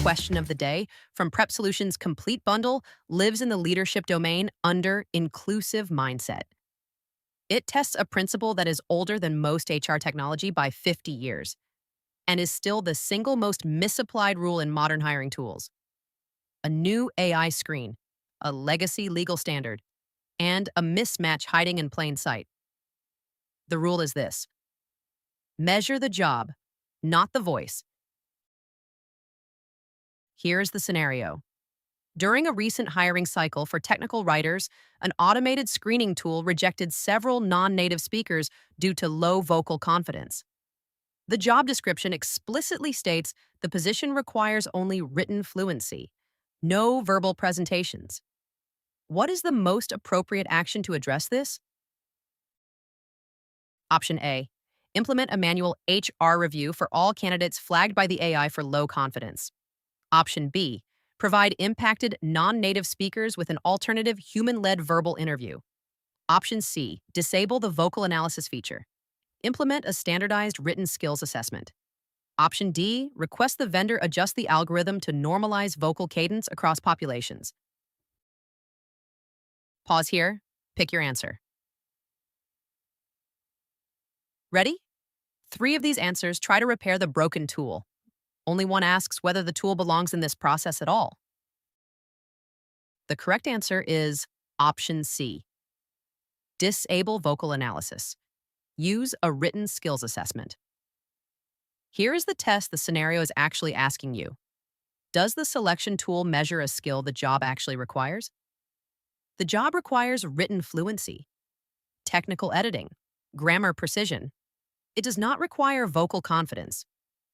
question of the day from PrepSolution's complete bundle lives in the leadership domain under inclusive mindset. It tests a principle that is older than most HR technology by 50 years and is still the single most misapplied rule in modern hiring tools. A new AI screen, a legacy legal standard, and a mismatch hiding in plain sight. The rule is this: measure the job, not the voice. Here's the scenario. During a recent hiring cycle for technical writers, an automated screening tool rejected several non-native speakers due to low vocal confidence. The job description explicitly states the position requires only written fluency, no verbal presentations. What is the most appropriate action to address this? Option A, implement a manual HR review for all candidates flagged by the AI for low confidence. Option B, provide impacted non-native speakers with an alternative human-led verbal interview. Option C, disable the vocal analysis feature. Implement a standardized written skills assessment. Option D, request the vendor adjust the algorithm to normalize vocal cadence across populations. Pause here, pick your answer. Ready? 3 of these answers try to repair the broken tool. Only one asks whether the tool belongs in this process at all. The correct answer is option C. Disable vocal analysis. Use a written skills assessment. Here is the test the scenario is actually asking you. Does the selection tool measure a skill the job actually requires? The job requires written fluency, technical editing, grammar precision. It does not require vocal confidence,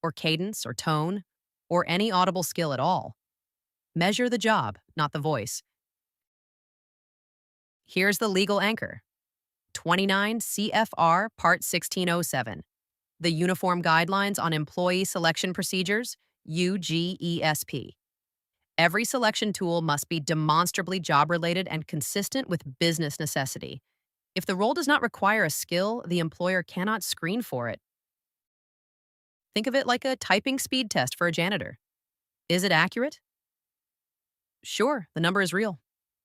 or cadence or tone, or any audible skill at all. Measure the job, not the voice. Here's the legal anchor. 29 CFR Part 1607. The Uniform Guidelines on Employee Selection Procedures, UGESP. Every selection tool must be demonstrably job-related and consistent with business necessity. If the role does not require a skill, the employer cannot screen for it. Think of it like a typing speed test for a janitor. Is it accurate? Sure, the number is real.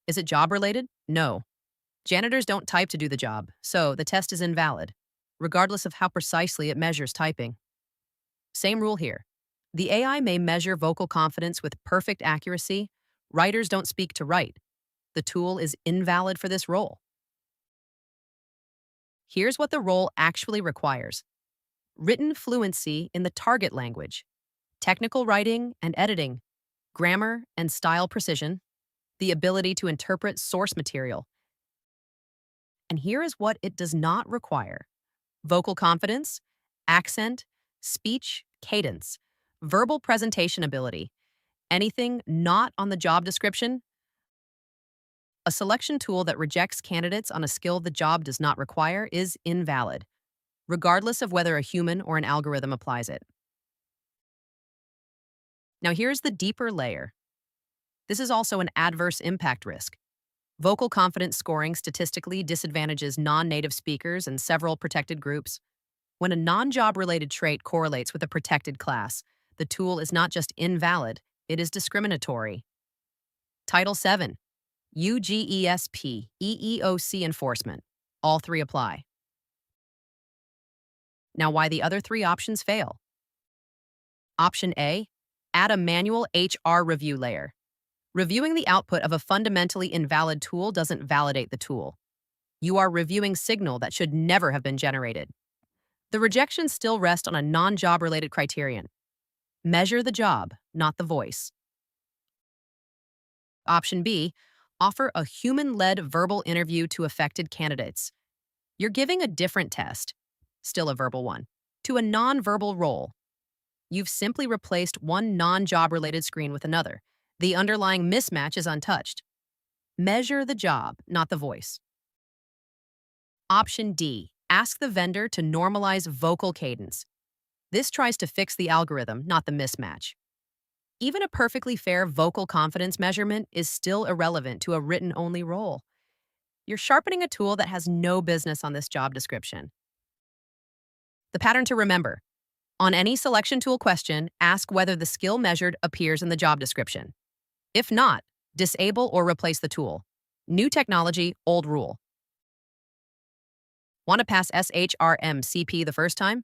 Is it job-related? No. Janitors don't type to do the job, so the test is invalid, regardless of how precisely it measures typing. Same rule here. The AI may measure vocal confidence with perfect accuracy. Writers don't speak to write. The tool is invalid for this role. Here's what the role actually requires: written fluency in the target language, technical writing and editing, grammar and style precision, the ability to interpret source material. And here is what it does not require: vocal confidence, accent, speech, cadence, verbal presentation ability. Anything not on the job description? A selection tool that rejects candidates on a skill the job does not require is invalid, regardless of whether a human or an algorithm applies it. Now here's the deeper layer. This is also an adverse impact risk. Vocal confidence scoring statistically disadvantages non-native speakers and several protected groups. When a non-job-related trait correlates with a protected class, the tool is not just invalid, it is discriminatory. Title 7, UGESP, EEOC enforcement. All 3 apply. Now, why the other 3 options fail? Option A, add a manual HR review layer. Reviewing the output of a fundamentally invalid tool doesn't validate the tool. You are reviewing signal that should never have been generated. The rejections still rest on a non-job-related criterion. Measure the job, not the voice. Option B, offer a human-led verbal interview to affected candidates. You're giving a different test, still a verbal one, to a non-verbal role. You've simply replaced one non-job-related screen with another. The underlying mismatch is untouched. Measure the job, not the voice. Option D, ask the vendor to normalize vocal cadence. This tries to fix the algorithm, not the mismatch. Even a perfectly fair vocal confidence measurement is still irrelevant to a written-only role. You're sharpening a tool that has no business on this job description. The pattern to remember: On any selection tool question, ask whether the skill measured appears in the job description. If not, disable or replace the tool. New technology, old rule. Want to pass SHRM-CP the first time?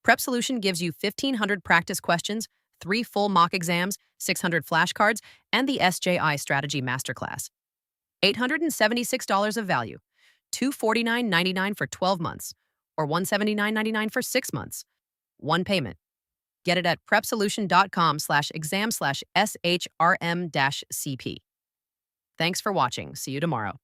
PrepSolution gives you 1,500 practice questions, 3 full mock exams, 600 flashcards, and the SJI Strategy Masterclass. $876 of value, $249.99 for 12 months, or $179.99 for 6 months. One payment. Get it at prepsolution.com/exam/SHRM-CP. Thanks for watching. See you tomorrow.